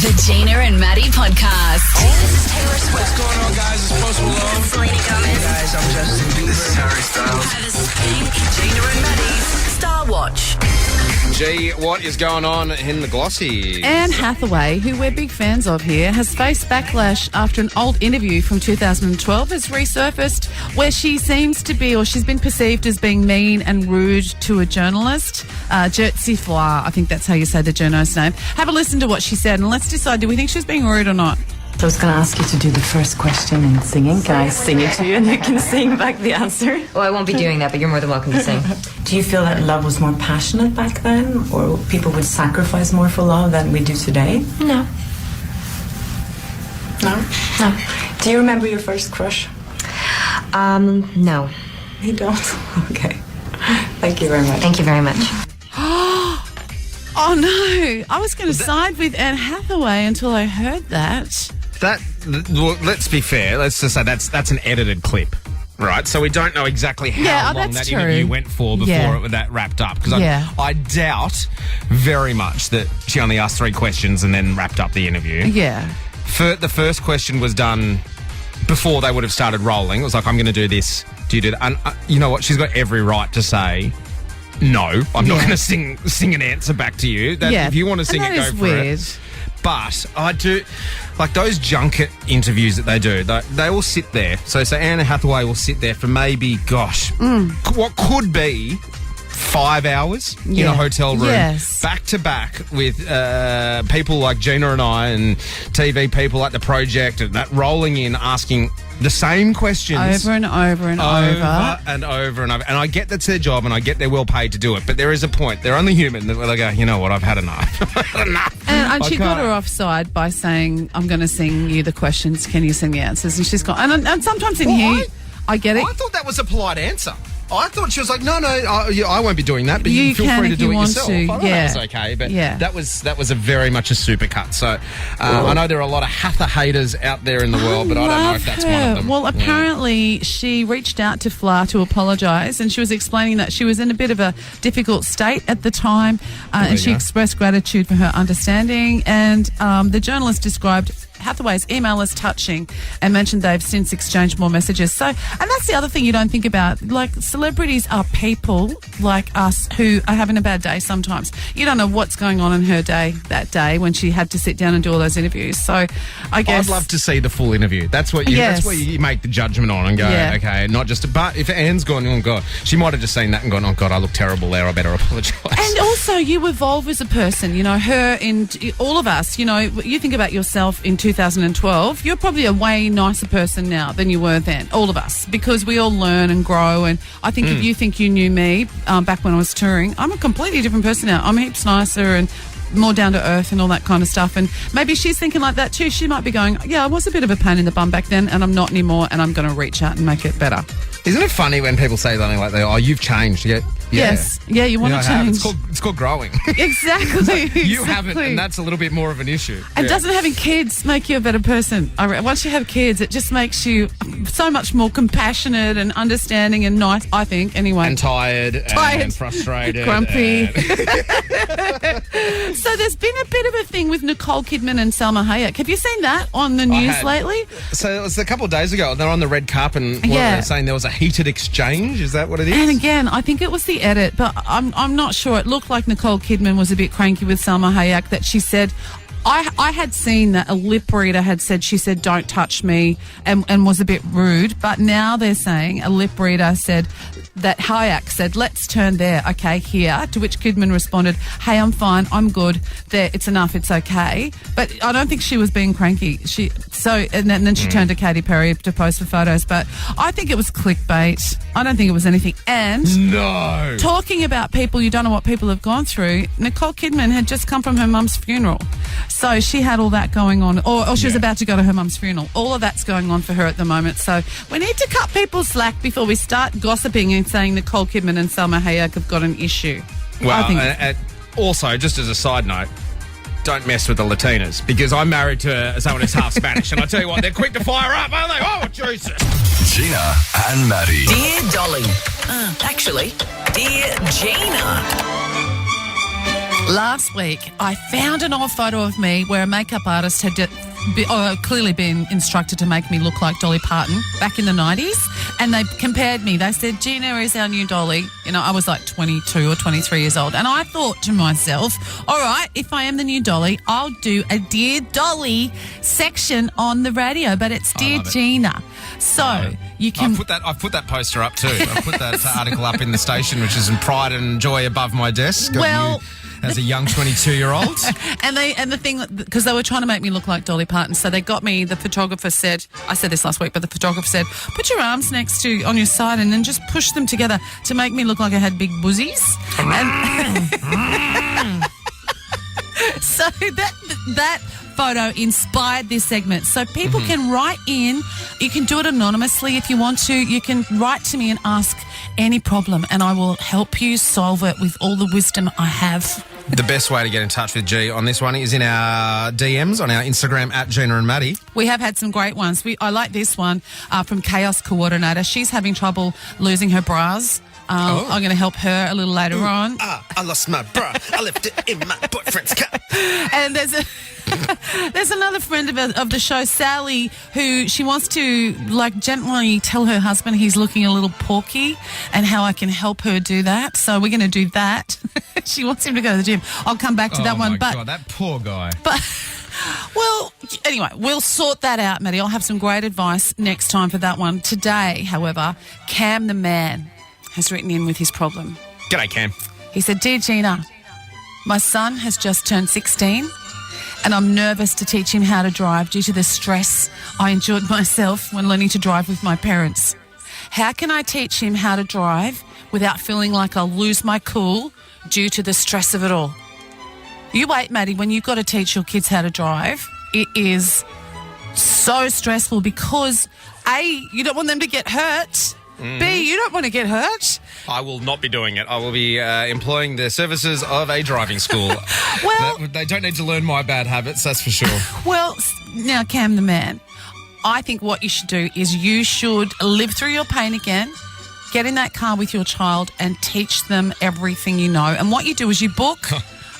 The Gina and Maddie Podcast. This is Taylor Swift. What's going on, guys? It's Post Malone. Selena Gomez. Hey, guys, I'm Justin Bieber. This is Harry Styles. Hi, this is Pink. Gina and Maddie's Star Watch. Gee, what is going on in the glossy? Anne Hathaway, who we're big fans of here, has faced backlash after an old interview from 2012 has resurfaced where she seems to be, or she's been perceived as being mean and rude to a journalist. Jerzy Fla, I think that's how you say the journalist's name. Have a listen to what she said and let's decide, do we think she was being rude or not? So I was going to ask you to do the first question in singing. Can I sing it to you and you can sing back the answer? Well, I won't be doing that, but you're more than welcome to sing. Do you feel that love was more passionate back then, or people would sacrifice more for love than we do today? No. No? No. Do you remember your first crush? No. You don't? Okay. Thank you very much. Thank you very much. Oh no, I was going to side with Anne Hathaway until I heard that. Well, let's be fair. Let's just say that's an edited clip, right? So we don't know exactly how long that's that true. interview went for before that wrapped up. Because I doubt very much that she only asked 3 questions and then wrapped up the interview. Yeah. The first question was done before they would have started rolling. It was like, I'm going to do this. Do you do that? And you know what? She's got every right to say, no, I'm not going to sing an answer back to you. If you want to sing it, go for it. But I do, like those junket interviews that they do, they all sit there. So Anne Hathaway will sit there for maybe, what could be 5 hours in a hotel room, back to back with people like Gina and I and TV people like The Project and that rolling in asking the same questions over and over and over. And over and over. And I get that's their job and I get they're well paid to do it. But there is a point. They're only human where they go, you know what, I've had enough. I've had enough. And she got her offside by saying, I'm going to sing you the questions. Can you sing the answers? And she's gone. And sometimes in here, I get it. I thought that was a polite answer. I thought she was like, no, I won't be doing that, but you feel free to do it yourself. I thought that was okay, but that was a very much a supercut. So I know there are a lot of Hatha haters out there in the world, but I don't know if that's one of them. Well, apparently she reached out to Fla to apologise, and she was explaining that she was in a bit of a difficult state at the time, and she expressed gratitude for her understanding. And the journalist described Hathaway's email as touching and mentioned they've since exchanged more messages. So, and that's the other thing you don't think about. Like, celebrities are people like us who are having a bad day sometimes. You don't know what's going on in her day that day when she had to sit down and do all those interviews. So, I guess I'd love to see the full interview. That's what that's where you make the judgment on and go, okay, not just. But if Anne's gone, oh God, she might have just seen that and gone, oh God, I look terrible there. I better apologise. And also, you evolve as a person. You know, her and all of us. You know, you think about yourself in 2012, you're probably a way nicer person now than you were then, all of us, because we all learn and grow. And I think if you think you knew me back when I was touring, I'm a completely different person now. I'm heaps nicer and more down to earth and all that kind of stuff. And maybe she's thinking like that too. She might be going, I was a bit of a pain in the bum back then and I'm not anymore, and I'm going to reach out and make it better. Isn't it funny when people say something like that? Oh, you've changed. Yes. Yeah, you want to change. It's called growing. Exactly. You haven't, and that's a little bit more of an issue. And doesn't having kids make you a better person? Once you have kids, it just makes you so much more compassionate and understanding and nice, I think, anyway. And tired. And frustrated. Grumpy. So there's been a bit of a thing with Nicole Kidman and Salma Hayek. Have you seen that on the news lately? So it was a couple of days ago. They're on the red carpet and they're saying there was a heated exchange. Is that what it is? And again, I think it was the edit, but I'm not sure. It looked like Nicole Kidman was a bit cranky with Salma Hayek, that she said, I had seen that a lip reader had said, she said, don't touch me, and was a bit rude. But now they're saying a lip reader said that Hayek said, let's turn there, okay, here. To which Kidman responded, hey, I'm fine, I'm good, there, it's enough, it's okay. But I don't think she was being cranky. And then she turned to Katy Perry to pose for photos. But I think it was clickbait. I don't think it was anything. And talking about people, you don't know what people have gone through, Nicole Kidman had just come from her mum's funeral. So she had all that going on, or she was about to go to her mum's funeral. All of that's going on for her at the moment. So we need to cut people slack before we start gossiping and saying Nicole Kidman and Salma Hayek have got an issue. Well, and also, just as a side note, don't mess with the Latinas, because I'm married to someone who's half Spanish, and I tell you what, they're quick to fire up, aren't they? Oh, Jesus. Gina and Maddie. Dear Dolly. Actually, Dear Gina. Last week, I found an old photo of me where a makeup artist had clearly been instructed to make me look like Dolly Parton back in the 90s. And they compared me. They said, Gina is our new Dolly. You know, I was like 22 or 23 years old. And I thought to myself, all right, if I am the new Dolly, I'll do a Dear Dolly section on the radio. But it's Dear Gina. So you can... I've put that poster up too. I've put that article up in the station, which is in pride and joy above my desk. Well... As a young 22-year-old. and the thing, because they were trying to make me look like Dolly Parton, so they got me, the photographer said, I said this last week, but the photographer said, put your arms on your side and then just push them together to make me look like I had big buzzies. So that photo inspired this segment. So people can write in. You can do it anonymously if you want to. You can write to me and ask any problem, and I will help you solve it with all the wisdom I have. The best way to get in touch with G on this one is in our DMs on our Instagram at Gina and Maddie. We have had some great ones. I like this one from Chaos Coordinator. She's having trouble losing her bras. I'm going to help her a little later on. I lost my bra. I left it in my boyfriend's car. And there's another friend of the show, Sally, who she wants to like gently tell her husband he's looking a little porky and how I can help her do that. So we're going to do that. She wants him to go to the gym. I'll come back to that one. But God, that poor guy. But well, anyway, we'll sort that out, Maddie. I'll have some great advice next time for that one. Today, however, Cam the man has written in with his problem. G'day, Cam. He said, Dear Gina, my son has just turned 16 and I'm nervous to teach him how to drive due to the stress I endured myself when learning to drive with my parents. How can I teach him how to drive without feeling like I'll lose my cool due to the stress of it all? You wait, Maddie, when you've got to teach your kids how to drive, it is so stressful because A, you don't want them to get hurt. B, you don't want to get hurt. I will not be doing it. I will be employing the services of a driving school. Well, they don't need to learn my bad habits, that's for sure. Well, now, Cam the man, I think what you should do is you should live through your pain again, get in that car with your child and teach them everything you know. And what you do is you book...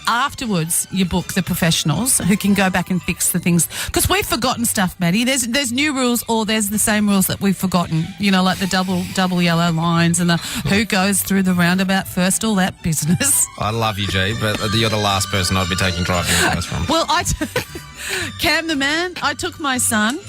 Afterwards, you book the professionals who can go back and fix the things. Because we've forgotten stuff, Maddie. There's new rules or there's the same rules that we've forgotten. You know, like the double yellow lines and the who goes through the roundabout first, all that business. I love you, G, but you're the last person I'd be taking driving advice from. Well, Cam the man, I took my son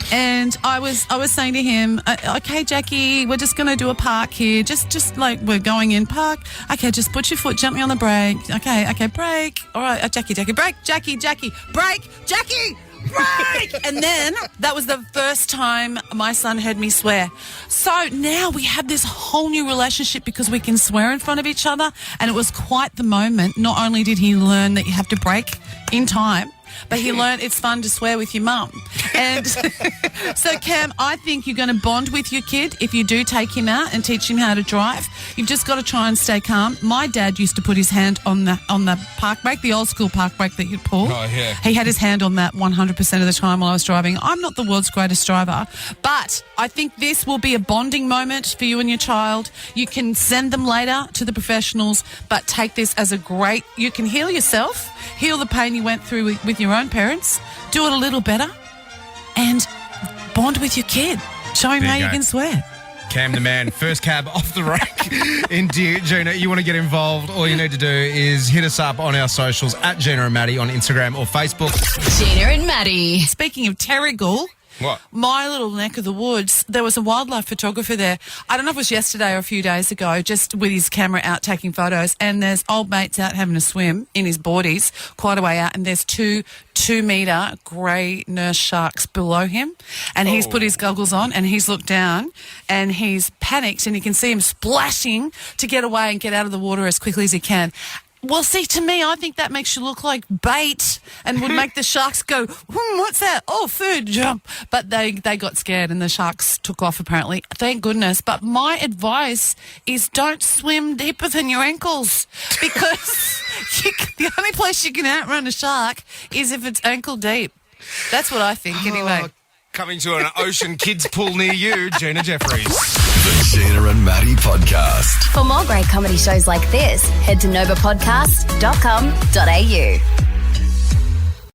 and I was saying to him, okay, Jackie, we're just going to do a park here. Just like we're going in park. Okay, just put your foot gently on the brake. Okay, brake. All right, Jackie, brake. Jackie, brake. Jackie, brake. And then that was the first time my son heard me swear. So now we have this whole new relationship because we can swear in front of each other. And it was quite the moment. Not only did he learn that you have to brake in time, but he learned it's fun to swear with your mum. And so, Cam, I think you're going to bond with your kid if you do take him out and teach him how to drive. You've just got to try and stay calm. My dad used to put his hand on the park brake, the old school park brake that you'd pull. Oh, yeah. He had his hand on that 100% of the time while I was driving. I'm not the world's greatest driver, but I think this will be a bonding moment for you and your child. You can send them later to the professionals, but take this as you can heal yourself, heal the pain you went through with your own parents, do it a little better, and bond with your kid. Show him There how you you go. can swear. Cam the man, first cab off the rank. In Dear Gina, you want to get involved, all you need to do is hit us up on our socials at Gina and Maddie on Instagram or Facebook. Gina and Maddie. Speaking of Terrigal, What? my little neck of the woods, there was a wildlife photographer there. I don't know if it was yesterday or a few days ago, just with his camera out taking photos. And there's old mates out having a swim in his boardies, quite a way out. And there's two 2-metre grey nurse sharks below him. And he's put his goggles on and he's looked down and he's panicked and you can see him splashing to get away and get out of the water as quickly as he can. Well, see, to me, I think that makes you look like bait and would make the sharks go, what's that? Oh, food, jump. But they got scared and the sharks took off, apparently. Thank goodness. But my advice is don't swim deeper than your ankles because the only place you can outrun a shark is if it's ankle deep. That's what I think, anyway. Coming to an ocean kids pool near you, Gina Jeffries. The Gina and Maddie Podcast. For more great comedy shows like this, head to novapodcast.com.au.